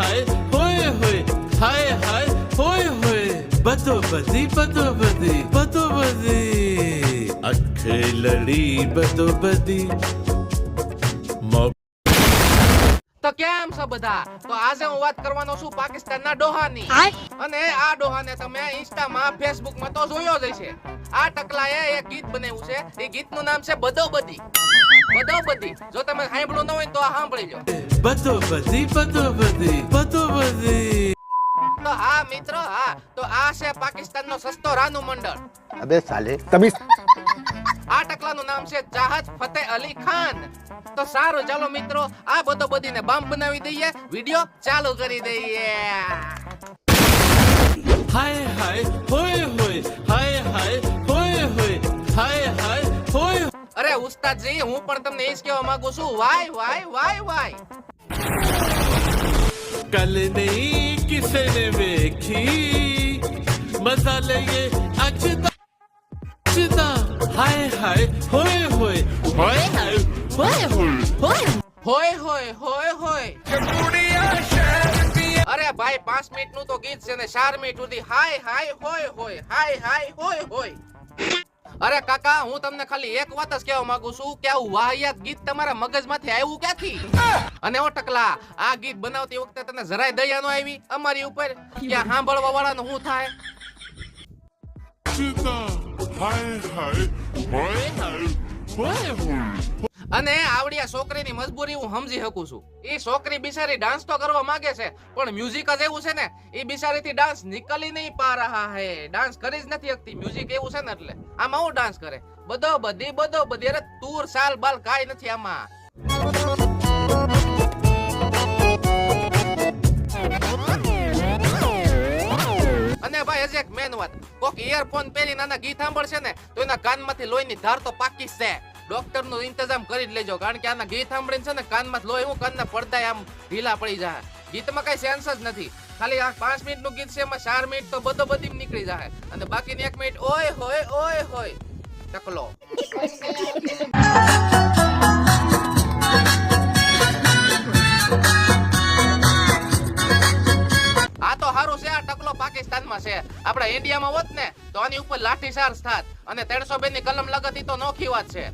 હાય હોય હોય હાય હાય હોય હોય બતો બધી અખે લડી બતો બધી તો કેમ છો બધા? તો આજે હું વાત કરવાનો છું પાકિસ્તાનના ડોહાની. અને આ ડોહાને તમે ઇન્સ્ટામાં ફેસબુકમાં તો જોયો જ હશે. આ ટકલાએ એક ગીત બનાવ્યું છે. એ ગીતનું નામ છે બદો બદી. બદો બદી. જો તમે સાંભળ્યું ન હોય તો આ સાંભળી લો. બતો બધી તો હા મિત્રો, હા તો આ છે પાકિસ્તાનનો સસ્તો રાનુ મંડળ. અબે સાલે તમીઝ. આ ટકલાનું નામ છે ચાહત ફતેહ અલી ખાન. તો સારું ચાલો મિત્રો, આ બધો બધીને બામ બનાવી દઈએ, વિડિયો ચાલુ કરી દઈએ. હાય હાય હોય હોય હાય હાય હોય હોય હાય હાય હોય. અરે ઉસ્તાદજી, હું પણ તમને એ જ કહેવા માંગુ છું, વાય વાય વાય વાય. કલ નહીં કિસે ને વેખી મજા લઈએ અજતા હાય હાય હોય હોય હોય હોય હોય હોય. અરે ભાઈ 5 મિનિટ નું તો ગીત છે ને 4 મિનિટ સુધી હાય હાય હોય હોય હાય હાય હોય હોય. અરે કાકા, હું તમને ખાલી એક વાત જ કહેવા માંગુ છું કે આવું વાહિયાત ગીત તમારા મગજમાંથી આવ્યું ક્યાંથી? અને ઓ ટકલા, આ ગીત બનાવતી વખતે તને જરાય દયા ન આવી અમારી ઉપર કે સાંભળવા વાળાનું શું થાય? અને આવડિયા છોકરીની મજબૂરી હું સમજી શકું છું. એ છોકરી બિચારી ડાન્સ તો કરવા માંગે છે, પણ મ્યુઝિક જ એવું છે ને, એ બિચારીથી ડાન્સ નીકળી નહીં પા રહા હે. ડાન્સ કરી જ નથી શકતી. મ્યુઝિક એવું છે ને એટલે આમાં હું ડાન્સ કરે બધો બધી. અરે તૂર સાલ બાલ કાઈ નથી આમાં. અને ભાઈ હજી એક મેન વાત, કોક ઇયરફોન પહેરી નાના ગીત સાંભળશે ને તો એના કાનમાંથી લોહીની ધાર તો પાકી છે. ડોક્ટર નું ઇંતજામ કરી જ લેજો, કારણ કે આના ગીત સાંભળીને છે ને કાનમાં લોહી હું કાનના પડદા આમ ઢીલા પડી જાય. ગીતમાં કઈ સેન્સ જ નથી. ખાલી આ 5 મિનિટ નું ગીત છે, એમાં 4 મિનિટ તો બધો બધી નીકળી જાય અને બાકીની 1 મિનિટ ઓય હોય ટકલો. આ તો હારું છે, આ ટકલો પાકિસ્તાનમાં છે. આપડા ઇન્ડિયામાં હોત ને તો આની ઉપર લાઠીચાર્જ થાત અને 302 ની કલમ લગતી તો નોખી વાત છે.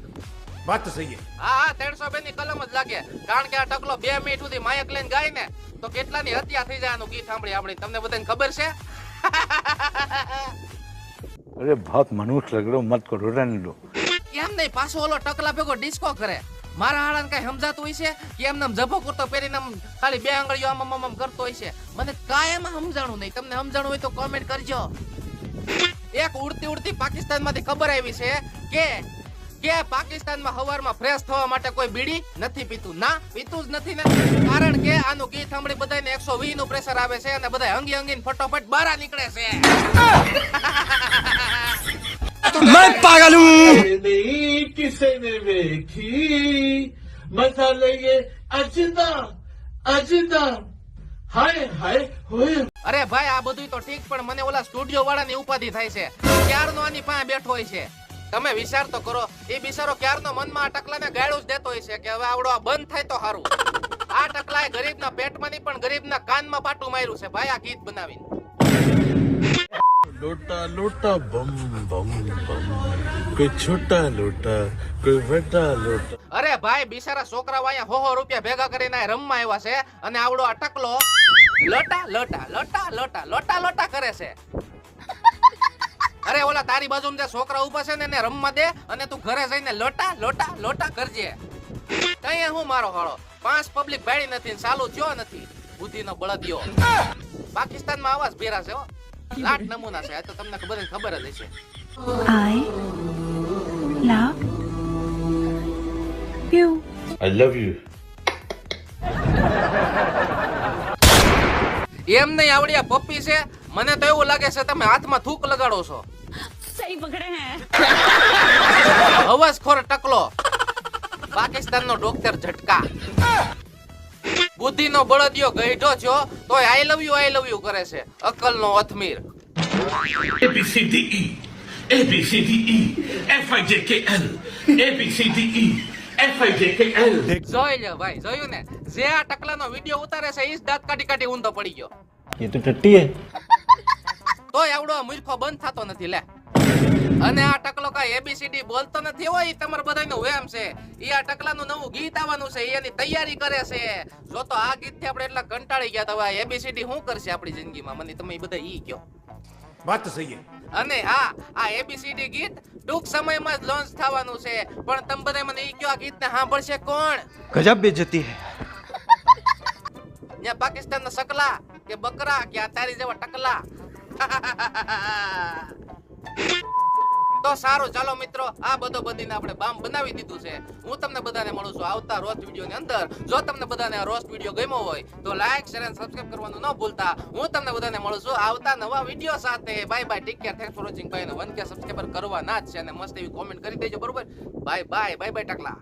વાત તો સહી. હા 302 ની કલમ જ લાગે, કારણ કે આ ટકલો 2 મિનિટ સુધી માયક લઈને ગાય ને તો કેટલાની હત્યા થઈ જાય આનું ગીત સાંભળી. તમને બધાને ખબર છે? અરે बहुत मनुष्य लग रहे हो, मत करो रहने दो. એમ નહીં, પાછો ઓલો ટકલા ભેગો ડિસ્કો કરે. મારા હાડાને કઈ સમજાતું હોય છે કે એમને જભો કરતો પહેરીને ખાલી 2 આંગળીઓ આમ કરતો હોય છે? મને કાંઈ એમાં સમજાણું નહીં. તમને સમજાણું હોય તો કોમેન્ટ કરજો. એક ઉડતી પાકિસ્તાનમાંથી ખબર આવી છે કે પાકિસ્તાનમાં હવારમાં ફ્રેશ થવા માટે કોઈ બીડી નથી પીતું. ના, પીતું જ નથી ને, કારણ કે આનું ગીત સાંભળી બધાને 120 નું પ્રેશર આવે છે અને બધા અંગીને ફટોફટ બહાર નીકળે છે. मैं पागल हूँ. નહીં કિસે ને વેખી મજા લઈએ અજતા હાય હાય હોય. અરે ભાઈ, આ બધું તો ઠીક, પણ મને ઓલા સ્ટુડિયો વાળાની ઉપાધિ થાય છે. ક્યારનો આની પાસે બેઠો હોય છે. તમે વિચાર તો કરો, એ બિચારો ક્યારનો મનમાં આ ટકલાને ગાળું જ દેતો હોય છે કે હવે આવડો આ બંધ થાય તો સારું. આ ટકલાએ ગરીબના પેટમાં નહીં પણ ગરીબના કાનમાં પાટું માર્યું છે ભાઈ આ ગીત બનાવીને. લોટા લોટા બમ બમ બમ, કોઈ છોટા લોટા કોઈ બડા લોટા. અરે ભાઈ, બિચારા છોકરાઓ અહીંયા 100 રૂપિયા ભેગા કરીને રમવા આવ્યા છે અને આવડો આ ટકલો લોટા કરે છે. અરે ઓલા તારી બાજુમાં જે છોકરા ઉભા છે ને એને રમવા દે અને તું ઘરે જઈને લોટા કરજે. કઈ હું મારો હાળો 5 પબ્લિક ભાડી નથી ને ચાલુ થયો નથી. બુદ્ધિનો બળદિયો. પાકિસ્તાનમાં આવા જ ભેરા છે હો, લાટ નમૂના છે. આ તો તમને ખબર જ હશે. I love you. એમ નહીં, આવડિયા પપ્પી છે. મને તો એવું લાગે છે તમે હાથમાં થૂક લગાડો છો. સહી પકડે હે. હવસખોર ટકલો, પાકિસ્તાનનો ડોક્ટર ઝટકા. બુદ્ધિનો બળદિયો ગઈઢો છો તોય આઈ લવ યુ કરે છે. અકલનો અથમીર. ABCDE ABCDE FIJKL ABCDE જોઈ લ્યો ભાઈ, જોયું ને? જે આ ટકલાનો વિડીયો ઉતારે છે ઈ જ દાંત કાઢી કાઢી ઊંધો પડી ગયો. ये तो टट्टी है. તોય આવડો મૂર્ખો બંધ થતો નથી લે. અને આ ટકલો કાંઈ એબીસીડી બોલતો નથી હોય, ઈ તમારા બધાયનો વહેમ છે. ઈ આ ટકલાનું નવું ગીત આવવાનું છે, ઈ એની તૈયારી કરે છે. જો તો આ ગીતથી આપણે એટલા કંટાળી ગયા તો હવે આ એબીસીડી શું કરશે આપણી જિંદગીમાં? મને તમે બધા ઈ કહો. बात तो सही है. અને હા, આ એબીસીડી ગીત ટૂંક સમયમાં જ લોન્ચ થવાનું છે. પણ તમે બધા મને ઈ કહો, આ ગીતને સાંભળશે કોણ? गजब बेइज्जती है. ત્યાં પાકિસ્તાનના સકલા કે બકરા કે આ તારી જેવા ટકલા? તો સારું, ચાલો મિત્રો, આ બધો બધીને આપણે બામ બનાવી દીધું છે. હું તમને બધાને મળું છું આવતા રોસ્ટ વિડીયોની અંદર. જો તમને બધાને આ રોસ્ટ વિડીયો ગમ્યો હોય તો લાઈક, શેર અને સબસ્ક્રાઇબ કરવાનું ન ભૂલતા. હું તમને બધાને મળું છું આવતા નવા વિડીયો સાથે. Bye bye, take care, thanks for watching. ભાઈને 1K સબસ્ક્રાઇબર કરવાના જ છે અને મસ્ત એવી કોમેન્ટ કરી દેજો, બરોબર? Bye bye, bye bye ટકલા.